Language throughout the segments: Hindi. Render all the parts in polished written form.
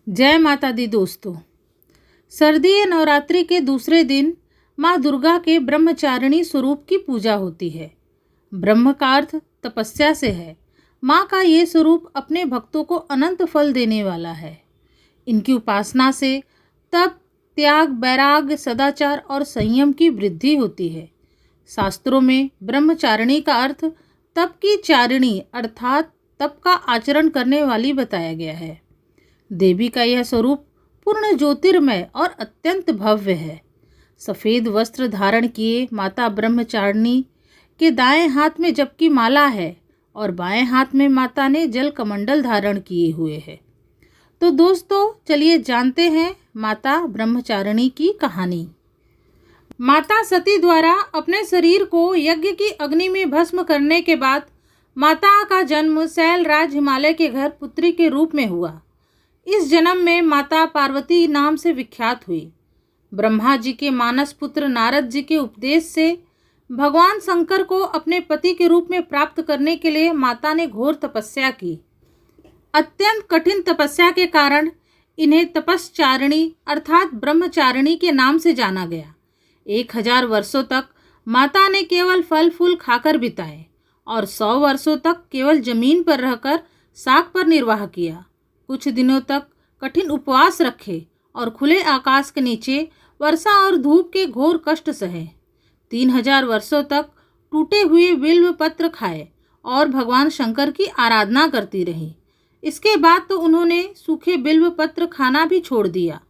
जय माता दी दोस्तों। शारदीय नवरात्रि के दूसरे दिन माँ दुर्गा के ब्रह्मचारिणी स्वरूप की पूजा होती है। ब्रह्म का अर्थ तपस्या से है। माँ का ये स्वरूप अपने भक्तों को अनंत फल देने वाला है। इनकी उपासना से तप, त्याग, वैराग्य, सदाचार और संयम की वृद्धि होती है। शास्त्रों में ब्रह्मचारिणी का अर्थ तप की चारिणी अर्थात तप का आचरण करने वाली बताया गया है। देवी का यह स्वरूप पूर्ण ज्योतिर्मय और अत्यंत भव्य है। सफ़ेद वस्त्र धारण किए माता ब्रह्मचारिणी के दाएं हाथ में जपकी माला है और बाएं हाथ में माता ने जल कमंडल धारण किए हुए है। तो दोस्तों चलिए जानते हैं माता ब्रह्मचारिणी की कहानी। माता सती द्वारा अपने शरीर को यज्ञ की अग्नि में भस्म करने के बाद माता का जन्म शैलराज हिमालय के घर पुत्री के रूप में हुआ। इस जन्म में माता पार्वती नाम से विख्यात हुई। ब्रह्मा जी के मानस पुत्र नारद जी के उपदेश से भगवान शंकर को अपने पति के रूप में प्राप्त करने के लिए माता ने घोर तपस्या की। अत्यंत कठिन तपस्या के कारण इन्हें तपस्चारिणी अर्थात ब्रह्मचारिणी के नाम से जाना गया। 1000 वर्षों तक माता ने केवल फल फूल खाकर बिताए और 100 वर्षों तक केवल जमीन पर रहकर साग पर निर्वाह किया। कुछ दिनों तक कठिन उपवास रखे और खुले आकाश के नीचे वर्षा और धूप के घोर कष्ट सहे। 3000 वर्षों तक टूटे हुए बिल्व पत्र खाए और भगवान शंकर की आराधना करती रही। इसके बाद तो उन्होंने सूखे बिल्व पत्र खाना भी छोड़ दिया।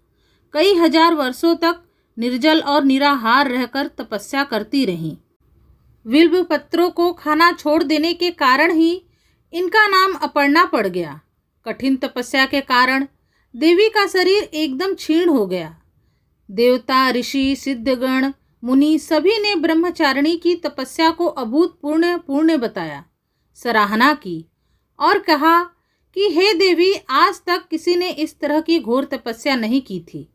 कई हजार वर्षों तक निर्जल और निराहार रहकर तपस्या करती रहीं। बिल्व पत्रों को खाना छोड़ देने के कारण ही इनका नाम अपर्णा पड़ गया। कठिन तपस्या के कारण देवी का शरीर एकदम क्षीण हो गया। देवता, ऋषि, सिद्धगण, मुनि सभी ने ब्रह्मचारिणी की तपस्या को अभूतपूर्व पुण्य बताया, सराहना की और कहा कि हे देवी, आज तक किसी ने इस तरह की घोर तपस्या नहीं की थी।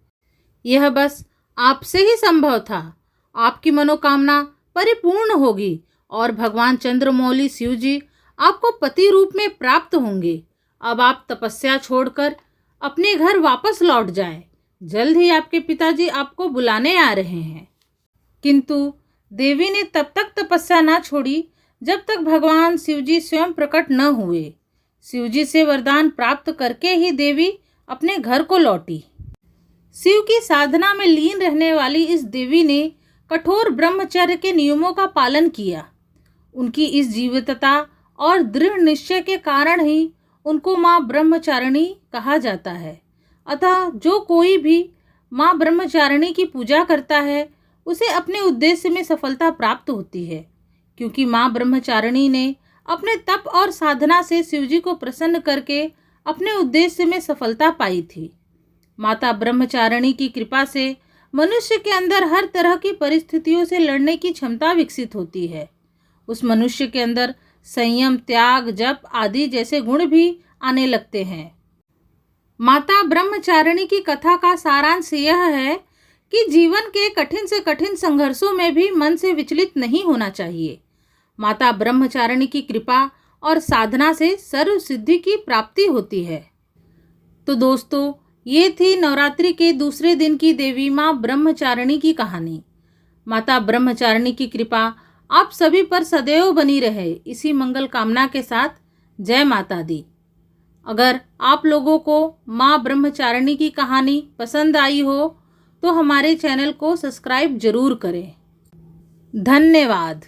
यह बस आपसे ही संभव था। आपकी मनोकामना परिपूर्ण होगी और भगवान चंद्रमौली शिव जी आपको पति रूप में प्राप्त होंगे। अब आप तपस्या छोड़कर अपने घर वापस लौट जाएं। जल्द ही आपके पिताजी आपको बुलाने आ रहे हैं। किंतु देवी ने तब तक तपस्या न छोड़ी जब तक भगवान शिवजी स्वयं प्रकट न हुए। शिवजी से वरदान प्राप्त करके ही देवी अपने घर को लौटी। शिव की साधना में लीन रहने वाली इस देवी ने कठोर ब्रह्मचर्य के नियमों का पालन किया। उनकी इस जीवटता और दृढ़ निश्चय के कारण ही उनको माँ ब्रह्मचारिणी कहा जाता है। अतः जो कोई भी माँ ब्रह्मचारिणी की पूजा करता है उसे अपने उद्देश्य में सफलता प्राप्त होती है, क्योंकि माँ ब्रह्मचारिणी ने अपने तप और साधना से शिवजी को प्रसन्न करके अपने उद्देश्य में सफलता पाई थी। माता ब्रह्मचारिणी की कृपा से मनुष्य के अंदर हर तरह की परिस्थितियों से लड़ने की क्षमता विकसित होती है। उस मनुष्य के अंदर संयम, त्याग, जप आदि जैसे गुण भी आने लगते हैं। माता ब्रह्मचारिणी की कथा का सारांश यह है कि जीवन के कठिन से कठिन संघर्षों में भी मन से विचलित नहीं होना चाहिए। माता ब्रह्मचारिणी की कृपा और साधना से सर्व सिद्धि की प्राप्ति होती है। तो दोस्तों ये थी नवरात्रि के दूसरे दिन की देवी माँ ब्रह्मचारिणी की कहानी। माता ब्रह्मचारिणी की कृपा आप सभी पर सदैव बनी रहे, इसी मंगल कामना के साथ जय माता दी। अगर आप लोगों को माँ ब्रह्मचारिणी की कहानी पसंद आई हो तो हमारे चैनल को सब्सक्राइब जरूर करें। धन्यवाद।